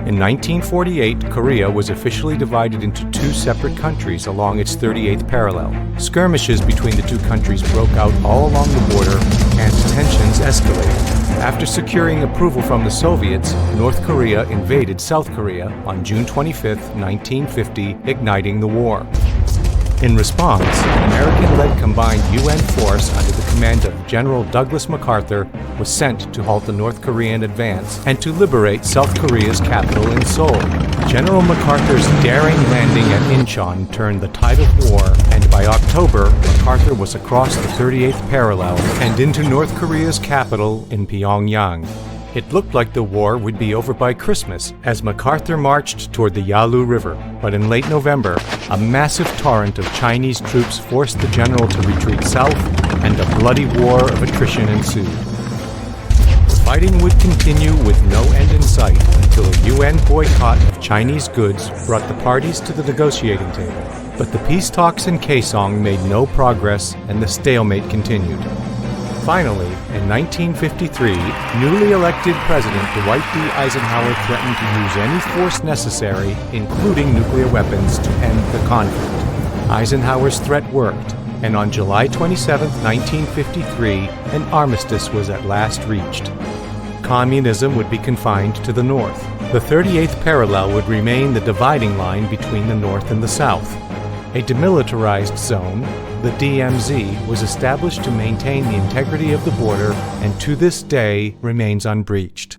In 1948, Korea was officially divided into two separate countries along its 38th parallel. Skirmishes between the two countries broke out all along the border, and tensions escalated. After securing approval from the Soviets, North Korea invaded South Korea on June 25, 1950, igniting the war. In response, an American-led combined UN force under the command of General Douglas MacArthur was sent to halt the North Korean advance and to liberate South Korea's capital in Seoul. General MacArthur's daring landing at Incheon turned the tide of war, and by October, MacArthur was across the 38th parallel and into North Korea's capital in Pyongyang. It looked like the war would be over by Christmas as MacArthur marched toward the Yalu River, but in late November, a massive torrent of Chinese troops forced the general to retreat south, and a bloody war of attrition ensued. The fighting would continue with no end in sight until a UN boycott of Chinese goods brought the parties to the negotiating table. But the peace talks in Kaesong made no progress, and the stalemate continued. Finally, in 1953, newly elected President Dwight D. Eisenhower threatened to use any force necessary, including nuclear weapons, to end the conflict. Eisenhower's threat worked, and on July 27, 1953, an armistice was at last reached. Communism would be confined to the North. The 38th parallel would remain the dividing line between the North and the South. A demilitarized zone, the DMZ, was established to maintain the integrity of the border and to this day remains unbreached.